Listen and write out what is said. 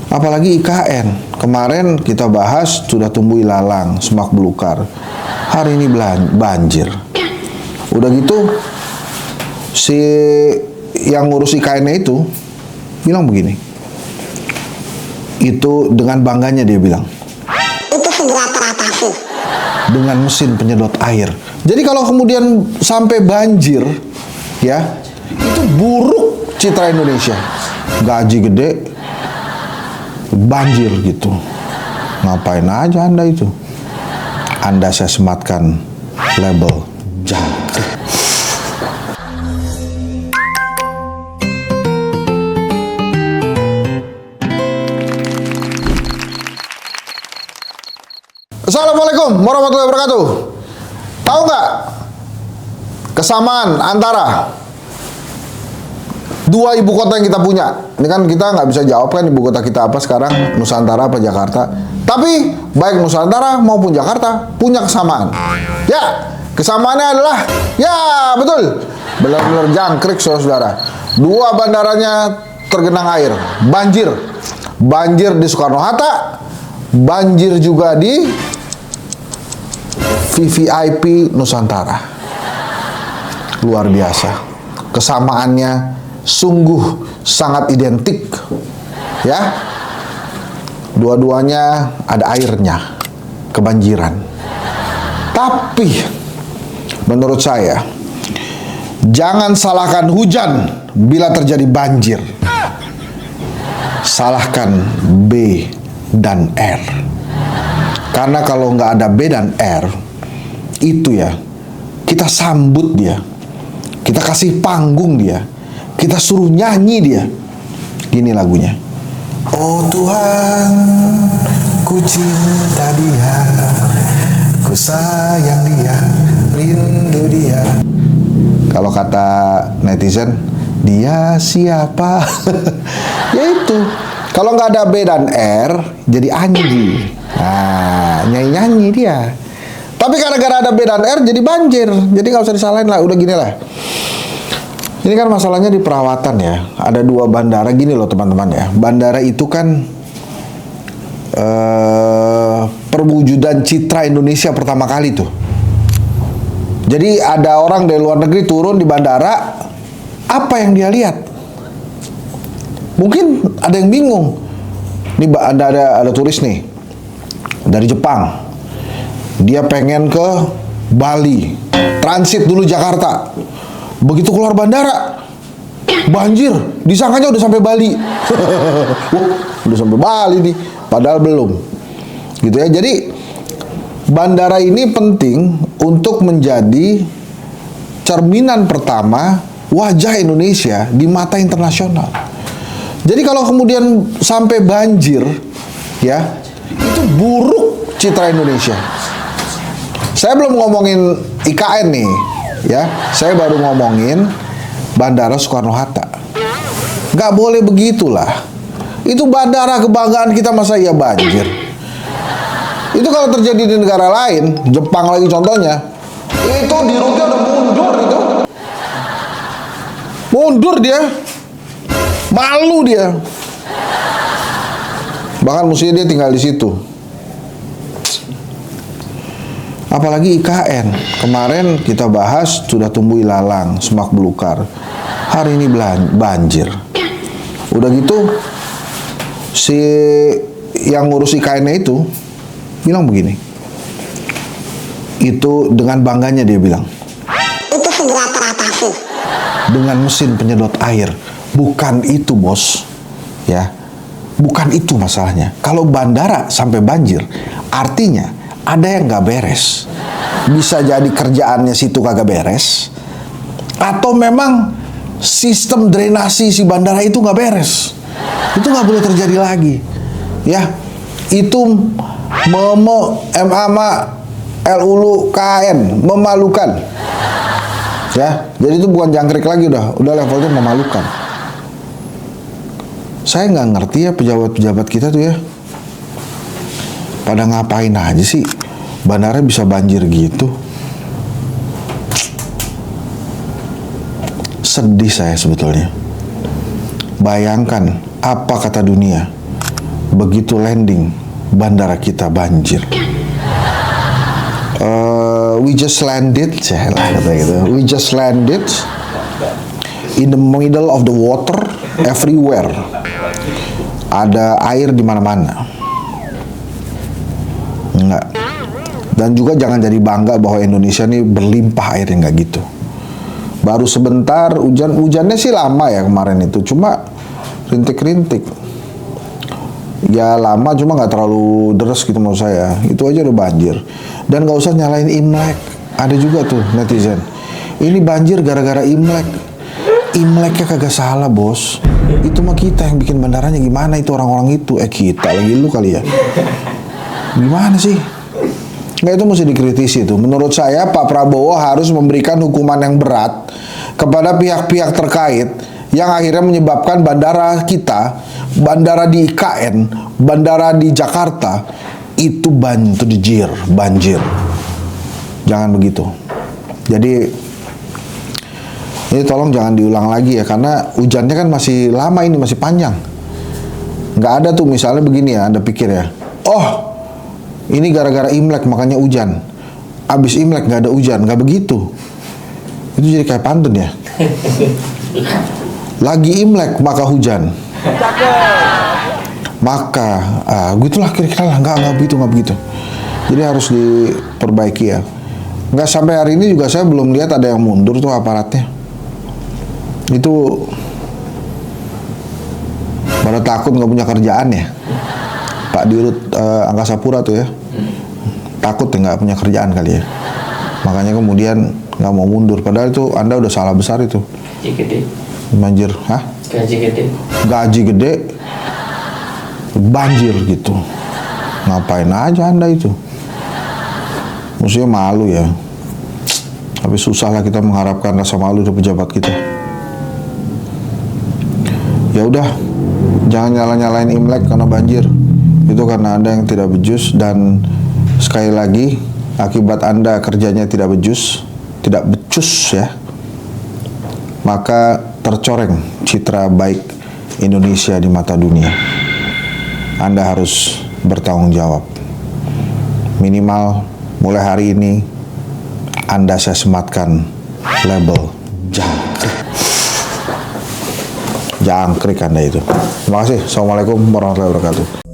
Apalagi IKN. Kemarin kita bahas sudah tumbuh ilalang, semak belukar. Hari ini banjir. Udah gitu si yang ngurus IKN itu bilang begini. Itu dengan bangganya dia bilang. Itu segera teratasi Dengan mesin penyedot air. Jadi kalau kemudian sampai banjir, ya, itu buruk citra Indonesia. Gaji gede, banjir gitu. Ngapain aja Anda itu? Anda saya sematkan label jangkrik. Assalamualaikum warahmatullahi wabarakatuh. Tahu nggak kesamaan antara dua ibu kota yang kita punya? Ini kan kita nggak bisa jawab kan ibu kota kita apa sekarang, Nusantara apa Jakarta. Tapi baik Nusantara maupun Jakarta punya kesamaan. Ya, kesamaannya adalah, ya betul, benar-benar jangkrik saudara. Dua bandaranya tergenang air, banjir. Banjir di Soekarno-Hatta, banjir juga di VVIP Nusantara. Luar biasa. Kesamaannya sungguh sangat identik. Ya. Dua-duanya ada airnya, kebanjiran. Tapi menurut saya jangan salahkan hujan bila terjadi banjir. Salahkan B dan R. Karena kalau nggak ada B dan R, itu ya, kita sambut dia, kita kasih panggung dia, kita suruh nyanyi dia. Gini lagunya. Oh Tuhan, ku cinta dia, ku sayang dia, rindu dia. Kalau kata netizen, dia siapa? Ya itu. Kalau nggak ada B dan R, jadi Anji. Nah, nyanyi-nyanyi dia. Tapi gara-gara ada B dan R, jadi banjir. Jadi nggak usah disalahin lah. Udah gini lah. Ini kan masalahnya di perawatan ya. Ada dua bandara gini loh teman-teman ya. Bandara itu kan perwujudan citra Indonesia pertama kali tuh. Jadi ada orang dari luar negeri turun di bandara, apa yang dia lihat? Mungkin ada yang bingung. Ini ada turis nih dari Jepang. Dia pengen ke Bali, transit dulu Jakarta. Begitu keluar bandara, banjir. Disangkanya udah sampai Bali. Wah, udah sampai Bali nih, padahal belum. Gitu ya. Jadi bandara ini penting untuk menjadi cerminan pertama wajah Indonesia di mata internasional. Jadi kalau kemudian sampai banjir, ya, itu buruk citra Indonesia. Saya belum ngomongin IKN nih, ya. Saya baru ngomongin Bandara Soekarno-Hatta. Nggak boleh begitulah. Itu bandara kebanggaan kita, masa iya banjir? Itu kalau terjadi di negara lain, Jepang lagi contohnya, itu di rute udah mundur itu. Mundur dia. Malu dia. Bahkan mestinya dia tinggal di situ. Apalagi IKN. Kemarin kita bahas sudah tumbuh ilalang, semak belukar. Hari ini banjir. Udah gitu si yang ngurus IKN itu bilang begini. Itu dengan bangganya dia bilang. itu segera teratasi Dengan mesin penyedot air. Bukan itu bos, ya, bukan itu masalahnya. Kalau bandara sampai banjir, artinya ada yang nggak beres. Bisa jadi kerjaannya situ kagak beres, atau memang sistem drenasi si bandara itu nggak beres. Itu nggak boleh terjadi lagi, ya. Itu LULUKN memalukan, ya. Jadi itu bukan jangkrik lagi, udah levelnya memalukan. Saya nggak ngerti ya pejabat-pejabat kita tuh ya. Pada ngapain aja sih? Bandara bisa banjir gitu. Sedih saya sebetulnya. Bayangkan apa kata dunia begitu landing, bandara kita banjir. We just landed, kata gitu. We just landed in the middle of the water, everywhere. Ada air di mana-mana. Enggak. Dan juga jangan jadi bangga bahwa Indonesia ini berlimpah airnya, nggak gitu. Baru sebentar hujannya sih lama ya kemarin itu, cuma rintik-rintik. Ya lama cuma nggak terlalu deras gitu menurut saya. Itu aja udah banjir. Dan nggak usah nyalain Imlek. Ada juga tuh netizen. Ini banjir gara-gara Imlek. Imleknya kagak salah bos. Itu mah kita yang bikin bandaranya, gimana itu orang-orang itu? Kita lagi lu kali ya. Gimana sih? Nggak, itu mesti dikritisi tuh. Menurut saya Pak Prabowo harus memberikan hukuman yang berat kepada pihak-pihak terkait yang akhirnya menyebabkan bandara kita, bandara di IKN, bandara di Jakarta itu banjir. Jangan begitu. Jadi ini tolong jangan diulang lagi ya, karena hujannya kan masih lama, ini masih panjang. Nggak ada tuh misalnya begini ya, Anda pikir ya, oh ini gara-gara Imlek makanya hujan. Abis Imlek nggak ada hujan, nggak begitu. Itu jadi kayak pantun ya. Lagi Imlek maka hujan. Maka, gitulah kira-kira lah. Nggak begitu. Jadi harus diperbaiki ya. Nggak, sampai hari ini juga saya belum lihat ada yang mundur tuh aparatnya. Itu pada takut nggak punya kerjaan ya. Pak Dirut Angkasa Pura tuh ya, takut ya nggak punya kerjaan kali ya, makanya kemudian nggak mau mundur. Padahal itu Anda udah salah besar itu. Gaji gede. Banjir, gaji gede, banjir gitu. Ngapain aja Anda itu? Maksudnya malu ya. Tapi susah lah kita mengharapkan rasa malu dari pejabat kita. Ya udah, jangan nyala-nyalain Imlek karena banjir. Itu karena Anda yang tidak becus, dan sekali lagi akibat Anda kerjanya tidak becus ya, maka tercoreng citra baik Indonesia di mata dunia. Anda harus bertanggung jawab. Minimal mulai hari ini Anda saya sematkan label jangkrik Anda itu. Terima kasih. Assalamualaikum warahmatullahi wabarakatuh.